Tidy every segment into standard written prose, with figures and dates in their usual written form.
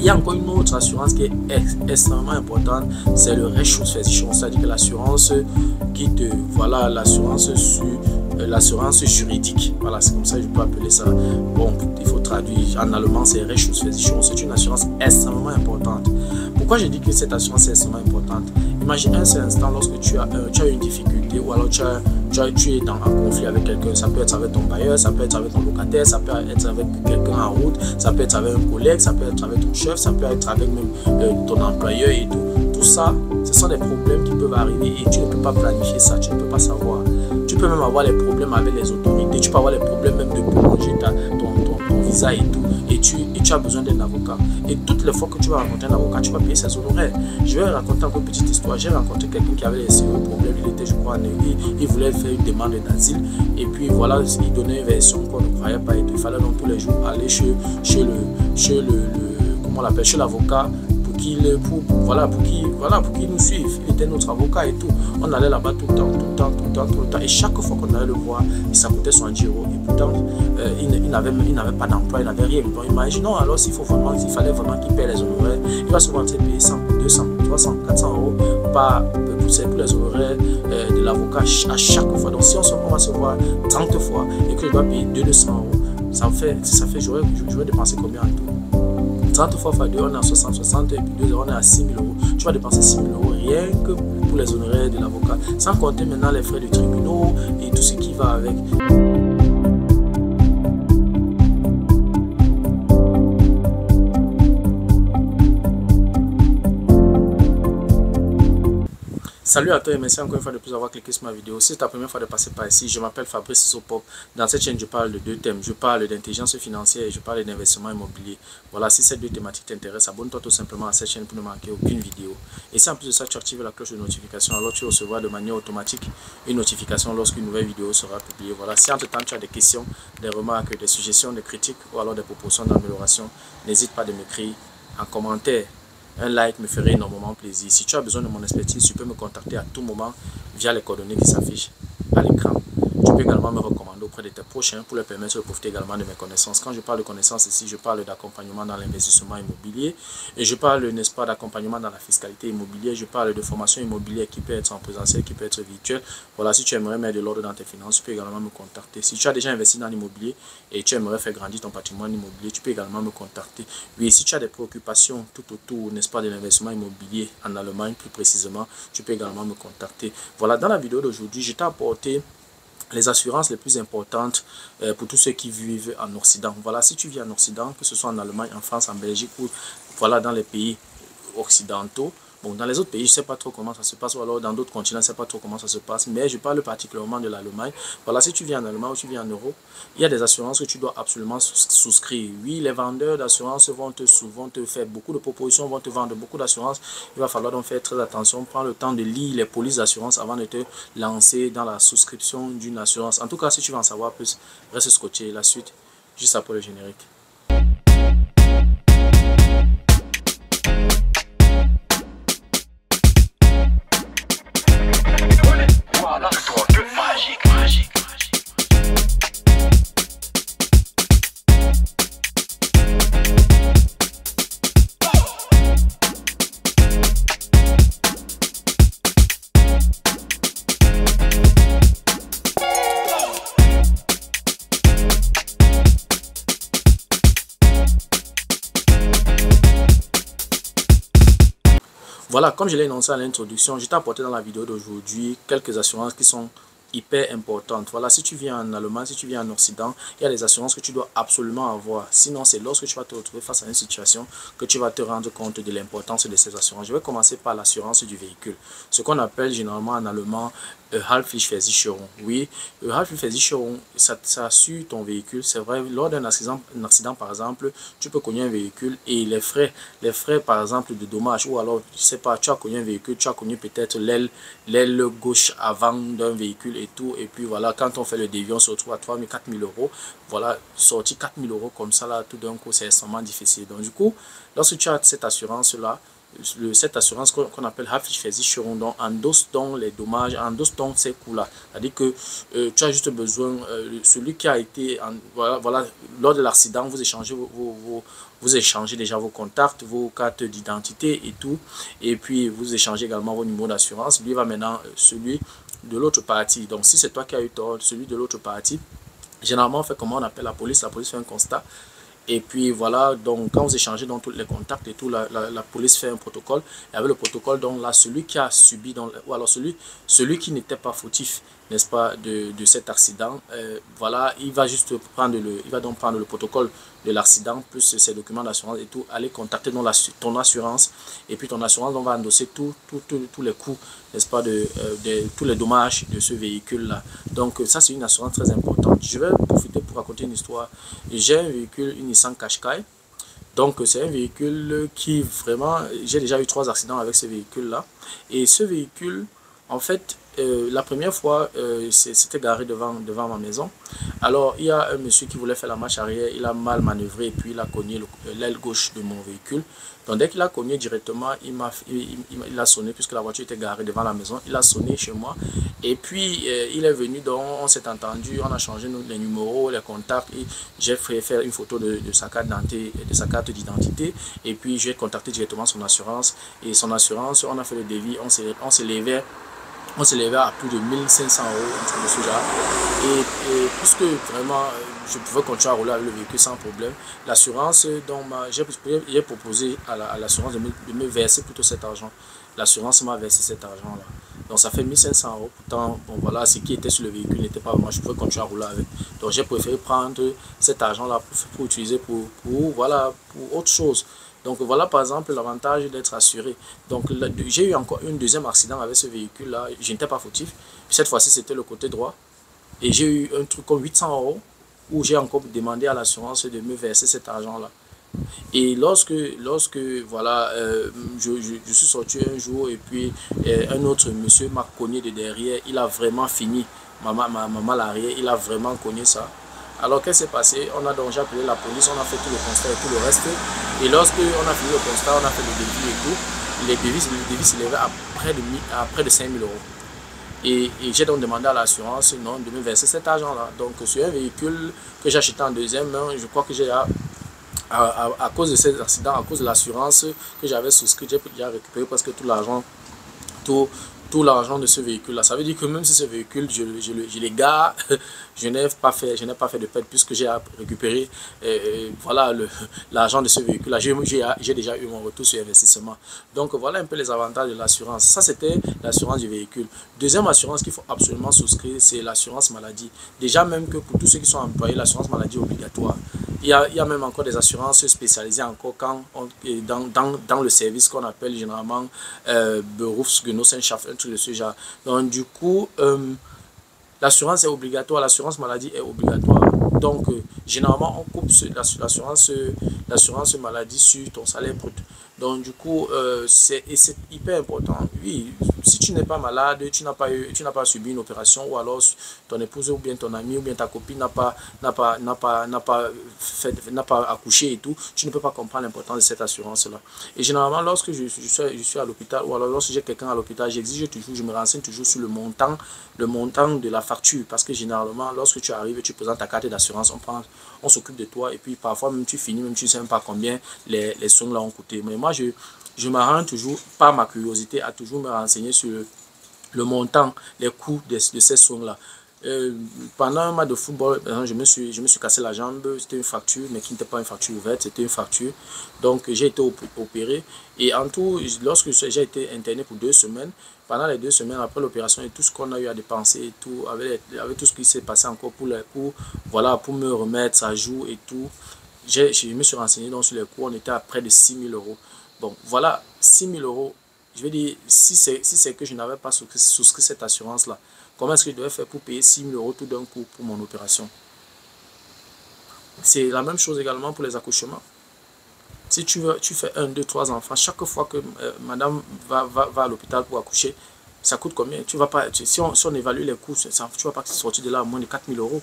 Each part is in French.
y a encore une autre assurance qui est extrêmement importante, c'est le Rechtsschutzversicherung, c'est-à-dire que l'assurance qui te, voilà, l'assurance juridique. Voilà, c'est comme ça que je peux appeler ça. Bon, il faut traduire en allemand, c'est Rechtsschutzversicherung. C'est une assurance extrêmement importante. Pourquoi je dis que cette assurance est extrêmement importante? Imagine un seul instant lorsque tu as une difficulté ou alors tu es dans un conflit avec quelqu'un. Ça peut être avec ton bailleur, ça peut être avec ton locataire, ça peut être avec quelqu'un en route, ça peut être avec un collègue, ça peut être avec ton chef, ça peut être avec même ton employeur et tout. Tout ça, ce sont des problèmes qui peuvent arriver et tu ne peux pas planifier ça, tu ne peux pas savoir. Tu peux même avoir les problèmes avec les autorités, tu peux avoir les problèmes même de prolonger ton visa et tout. Et tu as besoin d'un avocat. Et toutes les fois que tu vas rencontrer un avocat, tu vas payer ses honoraires. Je vais raconter encore une petite histoire. J'ai rencontré quelqu'un qui avait laissé un problème. Il était, je crois, il voulait faire une demande d'asile. Et puis voilà, il donnait une version qu'on ne croyait pas. Et tout. Il fallait donc tous les jours aller chez l'avocat pour qu'il nous suive. Il était notre avocat et tout. On allait là-bas tout le temps. Et chaque fois qu'on allait le voir, ça coûtait 110 €. Et pourtant, il n'avait pas d'emploi, il n'avait rien. Donc imaginons alors s'il fallait vraiment qu'il paie les honoraires. Il va souvent payer 100, 200, 300, 400 € pour les honoraires de l'avocat à chaque fois. Donc si on va se voir 30 fois et que je dois payer 200 €, ça fait j'aurais dépensé combien en tout? 30 fois x 2, on est à 60, et puis 2 €, on est à 6 000 €. Tu vas dépenser 6 000 € rien que pour les honoraires de l'avocat, sans compter maintenant les frais de tribunaux et tout ce qui va avec. Salut à toi et merci encore une fois de plus avoir cliqué sur ma vidéo. Si c'est ta première fois de passer par ici, je m'appelle Fabrice Sopop. Dans cette chaîne, je parle de deux thèmes. Je parle d'intelligence financière et je parle d'investissement immobilier. Voilà, si ces deux thématiques t'intéressent, abonne-toi tout simplement à cette chaîne pour ne manquer aucune vidéo. Et si en plus de ça, tu actives la cloche de notification, alors tu recevras de manière automatique une notification lorsqu'une nouvelle vidéo sera publiée. Voilà, si entre-temps tu as des questions, des remarques, des suggestions, des critiques ou alors des propositions d'amélioration, n'hésite pas de m'écrire en commentaire. Un like me ferait énormément plaisir. Si tu as besoin de mon expertise, tu peux me contacter à tout moment via les coordonnées qui s'affichent à l'écran. Tu peux également me recommander auprès de tes prochains pour leur permettre de profiter également de mes connaissances. Quand je parle de connaissances ici, je parle d'accompagnement dans l'investissement immobilier et je parle, n'est-ce pas, d'accompagnement dans la fiscalité immobilière. Je parle de formation immobilière qui peut être en présentiel, qui peut être virtuelle. Voilà, si tu aimerais mettre de l'ordre dans tes finances, tu peux également me contacter. Si tu as déjà investi dans l'immobilier et tu aimerais faire grandir ton patrimoine immobilier, tu peux également me contacter. Oui, si tu as des préoccupations tout autour, n'est-ce pas, de l'investissement immobilier en Allemagne plus précisément, tu peux également me contacter. Voilà, dans la vidéo d'aujourd'hui, je t'ai apporté les assurances les plus importantes pour tous ceux qui vivent en Occident. Voilà, si tu vis en Occident, que ce soit en Allemagne, en France, en Belgique ou voilà, dans les pays occidentaux. Bon, dans les autres pays, je ne sais pas trop comment ça se passe, ou alors dans d'autres continents, je ne sais pas trop comment ça se passe, mais je parle particulièrement de l'Allemagne. Voilà, si tu vis en Allemagne ou tu vis en Europe, il y a des assurances que tu dois absolument souscrire. Oui, les vendeurs d'assurance vont te faire beaucoup de propositions, vont te vendre beaucoup d'assurances. Il va falloir donc faire très attention, prendre le temps de lire les polices d'assurance avant de te lancer dans la souscription d'une assurance. En tout cas, si tu veux en savoir plus, reste scotché. La suite, juste après le générique. Voilà, comme je l'ai annoncé à l'introduction, je t'ai apporté dans la vidéo d'aujourd'hui quelques assurances qui sont hyper importantes. Voilà, si tu viens en Allemagne, si tu viens en Occident, il y a des assurances que tu dois absolument avoir. Sinon, c'est lorsque tu vas te retrouver face à une situation que tu vas te rendre compte de l'importance de ces assurances. Je vais commencer par l'assurance du véhicule. Ce qu'on appelle généralement en allemand Haftpflichtversicherung. Oui, Haftpflichtversicherung, ça assure ton véhicule. C'est vrai, lors d'un accident, par exemple, tu peux cogner un véhicule et les frais par exemple de dommages, ou alors, je sais pas, tu as cogné un véhicule, tu as cogné peut-être l'aile gauche avant d'un véhicule et tout, et puis voilà, quand on fait le déviant, on se retrouve à 3 000, 4 000 €. Voilà, sortir 4 000 € comme ça, là, tout d'un coup, c'est extrêmement difficile. Donc, du coup, lorsque tu as cette assurance-là, cette assurance qu'on appelle Haftpflichtversicherung endosse donc les dommages, endosse donc ces coûts-là. C'est-à-dire que tu as juste besoin, celui qui a été, voilà, lors de l'accident, vous échangez vous échangez déjà vos contacts, vos cartes d'identité et tout, et puis vous échangez également vos numéros d'assurance. Lui va maintenant, celui de l'autre partie. Donc si c'est toi qui as eu tort, celui de l'autre partie, généralement on fait comment, on appelle la police fait un constat. Et puis voilà, donc quand vous échangez dans tous les contacts et tout, la police fait un protocole. Et avec le protocole, donc là, celui qui a subi, ou alors celui qui n'était pas fautif, n'est-ce pas, de cet accident, voilà, il va juste prendre prendre le protocole de l'accident, plus ses documents d'assurance et tout, aller contacter ton assurance. Et puis ton assurance va endosser tous les coûts, n'est-ce pas, tous les dommages de ce véhicule-là. Donc ça, c'est une assurance très importante. Je vais profiter pour raconter une histoire. J'ai un véhicule, une Nissan Qashqai. Donc c'est un véhicule qui vraiment, j'ai déjà eu 3 accidents avec ce véhicule-là. Et ce véhicule, en fait, la première fois, c'était garé devant ma maison. Alors, il y a un monsieur qui voulait faire la marche arrière, il a mal manœuvré et puis il a cogné l'aile gauche de mon véhicule. Donc, dès qu'il a cogné directement, il a sonné, puisque la voiture était garée devant la maison, il a sonné chez moi. Et puis, il est venu, donc on s'est entendu, on a changé les numéros, les contacts. J'ai fait faire une photo de sa carte d'identité. Et puis, j'ai contacté directement son assurance. Et son assurance, on a fait le devis, on s'élevait à plus de 1500 € de ce genre. Et puisque vraiment je pouvais continuer à rouler avec le véhicule sans problème, l'assurance, j'ai proposé à l'assurance de me verser plutôt cet argent. L'assurance m'a versé cet argent là. Donc ça fait 1500 €. Pourtant, bon voilà, ce qui était sur le véhicule n'était pas vraiment, je pouvais continuer à rouler avec. Donc j'ai préféré prendre cet argent là pour utiliser pour autre chose. Donc voilà par exemple l'avantage d'être assuré. Donc j'ai eu encore un deuxième accident avec ce véhicule là, je n'étais pas fautif. Cette fois-ci c'était le côté droit. Et j'ai eu un truc comme 800 € où j'ai encore demandé à l'assurance de me verser cet argent là. Et lorsque voilà, je suis sorti un jour et puis un autre monsieur m'a cogné de derrière, il a vraiment fini ma maman l'arrière, il a vraiment cogné ça. Alors qu'est-ce qui s'est passé? On a donc appelé la police, on a fait tout le constat et tout le reste. Et lorsque on a fini le constat, on a fait le devis et tout, le devis s'élevait à près de 5000 €. Et j'ai donc demandé à l'assurance de me verser cet argent-là. Donc sur un véhicule que j'ai acheté en deuxième main, je crois que j'ai à cause de ces accidents, à cause de l'assurance que j'avais souscrit, j'ai récupéré presque tout l'argent de ce véhicule là. Ça veut dire que même si ce véhicule je l'égare, je n'ai pas fait de perte puisque j'ai récupéré voilà l'argent de ce véhicule là. J'ai déjà eu mon retour sur investissement. Donc voilà un peu les avantages de l'assurance. Ça c'était l'assurance du véhicule. Deuxième assurance qu'il faut absolument souscrire, c'est l'assurance maladie. Déjà même que pour tous ceux qui sont employés, l'assurance maladie est obligatoire. Il y a même encore des assurances spécialisées encore dans le service qu'on appelle généralement Berufsgenossenschaft, un truc de ce genre. Donc du coup, l'assurance est obligatoire, l'assurance maladie est obligatoire. Donc généralement on coupe l'assurance maladie sur ton salaire brut. Donc du coup c'est hyper important. Oui, si tu n'es pas malade, tu n'as pas subi une opération, ou alors ton épouse ou bien ton ami ou bien ta copine n'a pas accouché et tout, tu ne peux pas comprendre l'importance de cette assurance là. Et généralement lorsque je suis à l'hôpital, ou alors lorsque j'ai quelqu'un à l'hôpital, je me renseigne toujours sur le montant de la facture, parce que généralement lorsque tu arrives et tu présentes ta carte d'assurance, on s'occupe de toi, et puis parfois même tu finis, même tu ne sais même pas combien les soins là ont coûté. Mais moi je m'arrange toujours, par ma curiosité, à toujours me renseigner sur le montant, les coûts de ces soins-là. Pendant un match de football, je me suis cassé la jambe, c'était une fracture, mais qui n'était pas une fracture ouverte, c'était une fracture. Donc j'ai été opéré, et en tout, lorsque j'ai été interné pour 2 semaines, pendant les 2 semaines après l'opération et tout ce qu'on a eu à dépenser et tout, avec tout ce qui s'est passé encore pour me remettre à jour et tout, je me suis renseigné donc sur les coûts, on était à près de 6000 €. Bon, voilà, 6000 €, je veux dire, si c'est que je n'avais pas souscrit cette assurance-là, comment est-ce que je devais faire pour payer 6000 € tout d'un coup pour mon opération? C'est la même chose également pour les accouchements. Si tu fais 1, 2, 3 enfants, chaque fois que madame va à l'hôpital pour accoucher, ça coûte combien? Si on évalue les coûts, tu ne vas pas sortir de là à moins de 4000 €.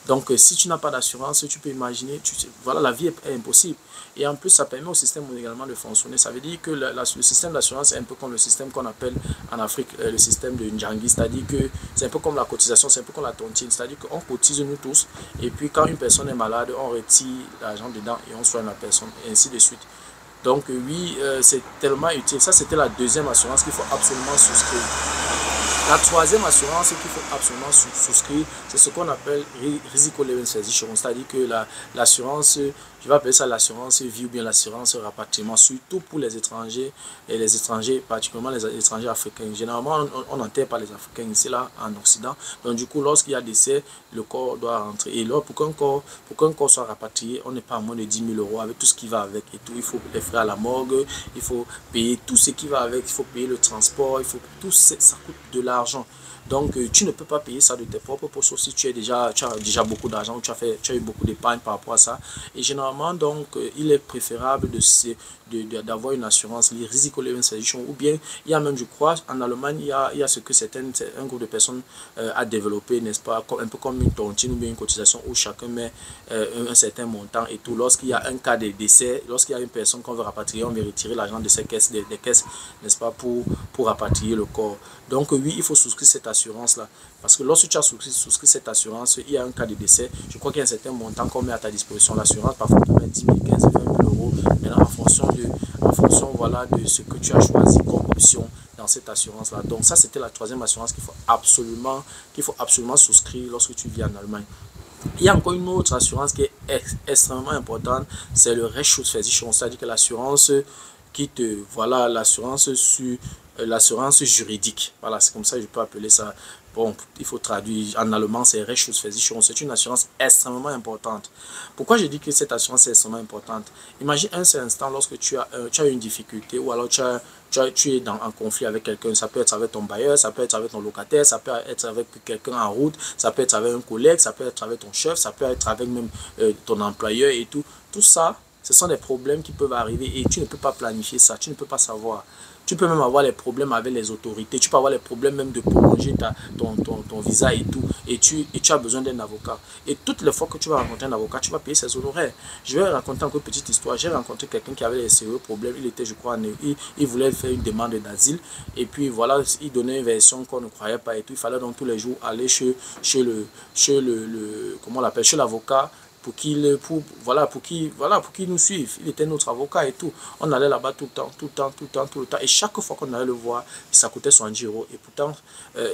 Donc, si tu n'as pas d'assurance, tu peux imaginer, voilà, la vie est impossible. Et en plus, ça permet au système également de fonctionner. Ça veut dire que le système d'assurance est un peu comme le système qu'on appelle en Afrique le système de Ndjangi, c'est-à-dire que c'est un peu comme la cotisation, c'est un peu comme la tontine, c'est-à-dire qu'on cotise nous tous, et puis quand une personne est malade, on retire l'argent dedans et on soigne la personne, et ainsi de suite. Donc oui, c'est tellement utile. Ça, c'était la deuxième assurance qu'il faut absolument souscrire. La troisième assurance qu'il faut absolument souscrire, c'est ce qu'on appelle Risikolebenversicherung, c'est-à-dire que l'assurance, je vais appeler ça l'assurance vie ou bien l'assurance rapatriement, surtout pour les étrangers, et les étrangers, particulièrement les étrangers africains. Généralement, on n'enterre pas les Africains ici, là, en Occident. Donc du coup, lorsqu'il y a décès, le corps doit rentrer. Et là, pour qu'un corps soit rapatrié, on n'est pas à moins de 10 000 € avec tout ce qui va avec et tout. Il faut les frais à la morgue, il faut payer tout ce qui va avec, il faut payer le transport, il faut tout ça coûte de l'argent. Donc tu ne peux pas payer ça de tes propres poches si tu as déjà beaucoup d'argent ou tu as eu beaucoup d'épargne par rapport à ça. Et généralement, donc, il est préférable d'avoir une assurance, les Risikolebenversicherung, ou bien il y a même, je crois, en Allemagne, il y a ce que un groupe de personnes a développé, n'est-ce pas, un peu comme une tontine ou bien une cotisation où chacun met un certain montant et tout. Lorsqu'il y a un cas de décès, lorsqu'il y a une personne qu'on veut rapatrier, on veut retirer l'argent de ces caisses, des caisses, n'est-ce pas, pour rapatrier le corps. Donc oui, il faut souscrire cette assurance-là. Parce que lorsque tu as souscrit cette assurance, il y a un cas de décès, je crois qu'il y a un certain montant qu'on met à ta disposition. L'assurance, parfois, tu mets 10 000, 15 000, 20 000 euros. Maintenant, en fonction voilà, de ce que tu as choisi comme option dans cette assurance-là. Donc ça, c'était la troisième assurance qu'il faut absolument souscrire lorsque tu vis en Allemagne. Il y a encore une autre assurance qui est extrêmement importante, c'est le Rechtsschutzversicherung, c'est-à-dire que l'assurance voilà, l'assurance juridique. Voilà, c'est comme ça que je peux appeler ça. Bon, il faut traduire en allemand, c'est Rechtsschutzversicherung. C'est une assurance extrêmement importante. Pourquoi je dis que cette assurance est extrêmement importante? Imagine un seul instant lorsque tu as une difficulté ou alors tu es en conflit avec quelqu'un. Ça peut être avec ton bailleur, ça peut être avec ton locataire, ça peut être avec quelqu'un en route, ça peut être avec un collègue, ça peut être avec ton chef, ça peut être avec même ton employeur et tout. Tout ça, ce sont des problèmes qui peuvent arriver et tu ne peux pas planifier ça, tu ne peux pas savoir. Tu peux même avoir les problèmes avec les autorités, tu peux avoir les problèmes même de prolonger ton visa et tout, et tu as besoin d'un avocat. Et toutes les fois que tu vas rencontrer un avocat, tu vas payer ses honoraires. Je vais raconter encore une petite histoire. J'ai rencontré quelqu'un qui avait des sérieux problèmes, il était, je crois, il voulait faire une demande d'asile, et puis voilà, il donnait une version qu'on ne croyait pas et tout. Il fallait donc tous les jours aller chez comment on l'appelle, chez l'avocat, pour qu'il nous suive. Il était notre avocat et tout. On allait là-bas tout le temps. Et chaque fois qu'on allait le voir, ça coûtait 70 €. Et pourtant,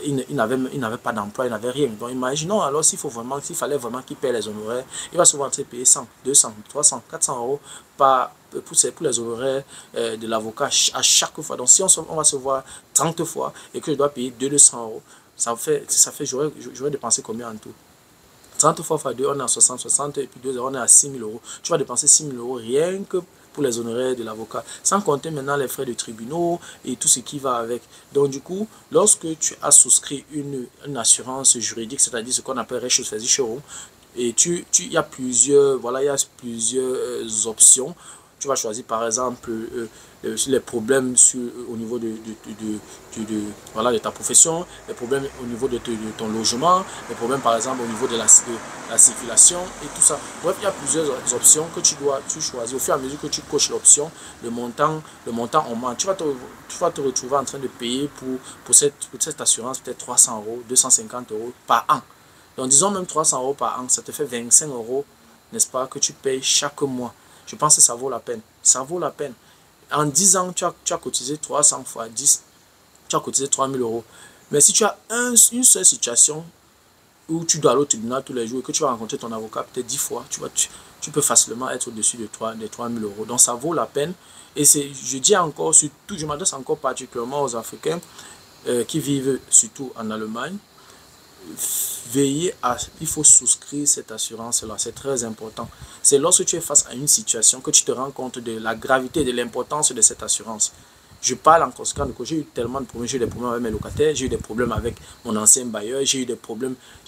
il n'avait pas d'emploi, il n'avait rien. Donc imaginons alors s'il fallait vraiment qu'il paie les honoraires, il va souvent payer 100, 200, 300, 400 € pour les honoraires de l'avocat à chaque fois. Donc si on va se voir 30 fois et que je dois payer 200 €, j'aurais dépensé combien en tout? 30 fois x 2, on est à 60, et puis 2 on est à 6 000 €. Tu vas dépenser 6 000 € rien que pour les honoraires de l'avocat, sans compter maintenant les frais de tribunaux et tout ce qui va avec. Donc du coup, lorsque tu as souscrit une assurance juridique, c'est-à-dire ce qu'on appelle Rechtsschutzversicherung, et il y a plusieurs options. Tu vas choisir par exemple les problèmes au niveau de ta profession, les problèmes au niveau de ton logement, les problèmes par exemple au niveau de la circulation et tout ça. Bref, il y a plusieurs options que tu choisis. Au fur et à mesure que tu coches l'option, le montant augmente. Tu vas te retrouver en train de payer pour cette assurance peut-être 300 €, 250 € par an. Donc disons même 300 € par an, ça te fait 25 €, n'est-ce pas, que tu payes chaque mois. Je pense que ça vaut la peine. Ça vaut la peine. En 10 ans, tu as cotisé 300 fois 10, tu as cotisé 3 000 €. Mais si tu as une seule situation où tu dois aller au tribunal tous les jours et que tu vas rencontrer ton avocat peut-être 10 fois, tu peux facilement être au-dessus des 3 000 €. Donc ça vaut la peine. Et je dis encore, surtout, je m'adresse encore particulièrement aux Africains qui vivent surtout en Allemagne. Il faut souscrire cette assurance-là, c'est très important. C'est lorsque tu es face à une situation que tu te rends compte de la gravité et de l'importance de cette assurance. Je parle en conséquence que j'ai eu tellement de problèmes, j'ai eu des problèmes avec mes locataires, j'ai eu des problèmes avec mon ancien bailleur, j'ai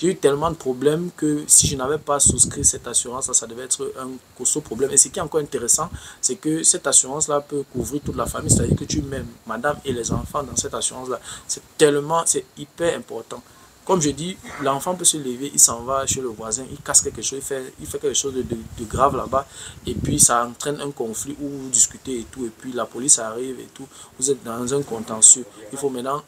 eu tellement de problèmes que si je n'avais pas souscrit cette assurance, ça devait être un costaud problème. Et ce qui est encore intéressant, c'est que cette assurance-là peut couvrir toute la famille, c'est-à-dire que tu mets madame et les enfants dans cette assurance-là. C'est hyper important. Comme je dis, l'enfant peut se lever, il s'en va chez le voisin, il casse quelque chose, il fait quelque chose de grave là-bas, et puis ça entraîne un conflit où vous discutez et tout, et puis la police arrive et tout, vous êtes dans un contentieux. Il faut maintenant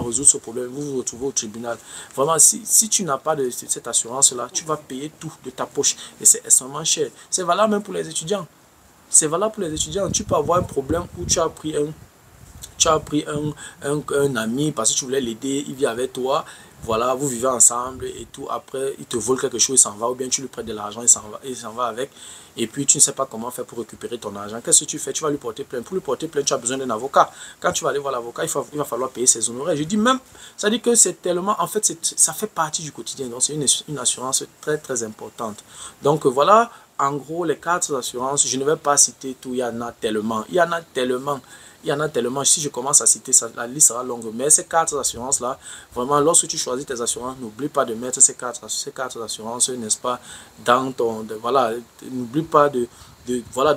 résoudre ce problème, vous vous retrouvez au tribunal. Vraiment, si tu n'as pas de cette assurance-là, tu vas payer tout de ta poche, et c'est extrêmement cher. C'est valable même pour les étudiants. C'est valable pour les étudiants. Tu peux avoir un problème où tu as pris un ami parce que tu voulais l'aider, il vit avec toi, voilà, vous vivez ensemble et tout, après il te vole quelque chose, il s'en va, ou bien tu lui prêtes de l'argent, il s'en va avec, et puis tu ne sais pas comment faire pour récupérer ton argent. Qu'est-ce que tu fais? Tu vas lui porter plainte. Pour lui porter plainte, tu as besoin d'un avocat. Quand tu vas aller voir l'avocat, il va falloir payer ses honoraires. Je dis même, ça dit que c'est tellement, en fait, ça fait partie du quotidien, donc c'est une assurance très très importante. Donc voilà, en gros, les cartes d'assurance, je ne vais pas citer tout, il y en a tellement, si je commence à citer ça, la liste sera longue, mais ces cartes d'assurance là, vraiment, lorsque tu choisis tes assurances, n'oublie pas de mettre ces cartes d'assurance, n'est-ce pas, dans ton, voilà, n'oublie pas de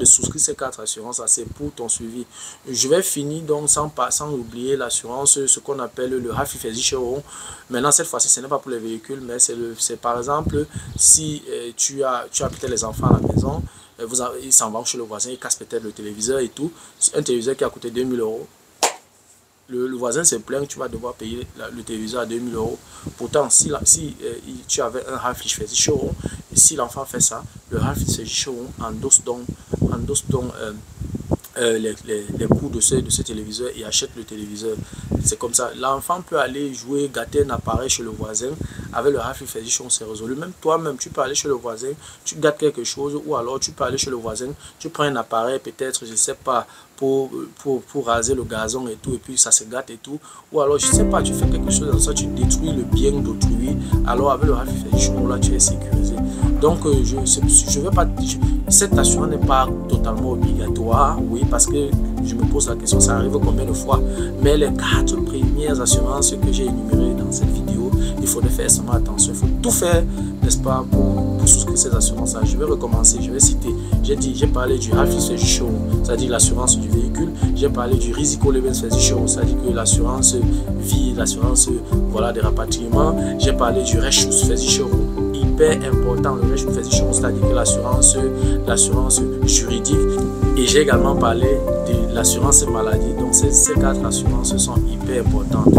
souscrire ces cartes d'assurance, c'est pour ton suivi. Je vais finir donc sans oublier l'assurance, ce qu'on appelle le Haftpflichtversicherung. Maintenant, cette fois-ci, ce n'est pas pour les véhicules, mais c'est par exemple, si tu as peut-être les enfants à la maison, ils s'en vont chez le voisin, ils cassent peut-être le téléviseur et tout. Un téléviseur qui a coûté 2000 €. Le voisin se plaint que tu vas devoir payer le téléviseur à 2000 €. Pourtant, si tu avais un Haftpflichtversicherung, et si l'enfant fait ça, le Haftpflichtversicherung endosse donc les coûts de ce téléviseur et achète le téléviseur. C'est comme ça. L'enfant peut aller jouer, gâter un appareil chez le voisin. Avec le Haftpflichtversicherung, c'est résolu. Même toi-même, tu peux aller chez le voisin, tu gâtes quelque chose, ou alors tu peux aller chez le voisin, tu prends un appareil, peut-être, je ne sais pas, pour raser le gazon et tout, et puis ça se gâte et tout. Ou alors, je ne sais pas, tu fais quelque chose dans ça, tu détruis le bien d'autrui. Alors, avec le Haftpflichtversicherung, là, tu es sécurisé. Donc, je veux pas... Cette assurance n'est pas totalement obligatoire, oui, parce que je me pose la question, ça arrive combien de fois? Mais les 4 premières assurances que j'ai énumérées dans cette vidéo, il faudrait faire extrêmement attention. Il faut tout faire, n'est-ce pas, pour souscrire ces assurances-là. Je vais recommencer, je vais citer. J'ai parlé du Haftpflichtversicherung, c'est-à-dire l'assurance du véhicule. J'ai parlé du Risikolebensversicherung, c'est-à-dire que l'assurance vie, l'assurance des rapatriements. J'ai parlé du Rechtsschutzversicherung, hyper important, le Rechtsschutzversicherung, c'est-à-dire que l'assurance juridique. Et j'ai également parlé de l'assurance maladie. Donc ces 4 assurances sont hyper importantes.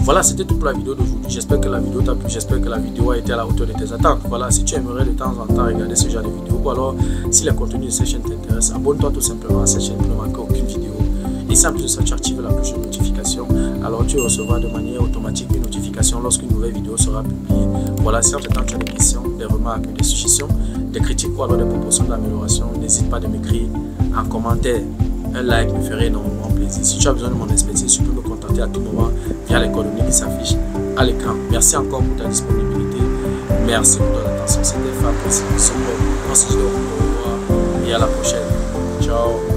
Voilà, c'était tout pour la vidéo d'aujourd'hui. J'espère que la vidéo t'a plu, j'espère que la vidéo a été à la hauteur de tes attentes. Voilà, si tu aimerais de temps en temps regarder ce genre de vidéos, ou alors si les contenus de cette chaîne t'intéressent, abonne-toi tout simplement à cette chaîne pour ne manquer aucune vidéo. Et si en plus de ça, tu actives la cloche de notification, alors tu recevras de manière automatique une notification lorsqu'une nouvelle vidéo sera publiée. Voilà, si entre-temps tu as des questions, des remarques, des suggestions, des critiques ou alors des propositions d'amélioration, n'hésite pas à m'écrire en commentaire. Un like me ferait énormément plaisir. Si tu as besoin de mon expertise, tu peux me contacter à tout moment via les coordonnées qui s'affichent à l'écran. Merci encore pour ta disponibilité. Merci pour ton attention. C'était Fabrice. On se dit au revoir et à la prochaine. Ciao.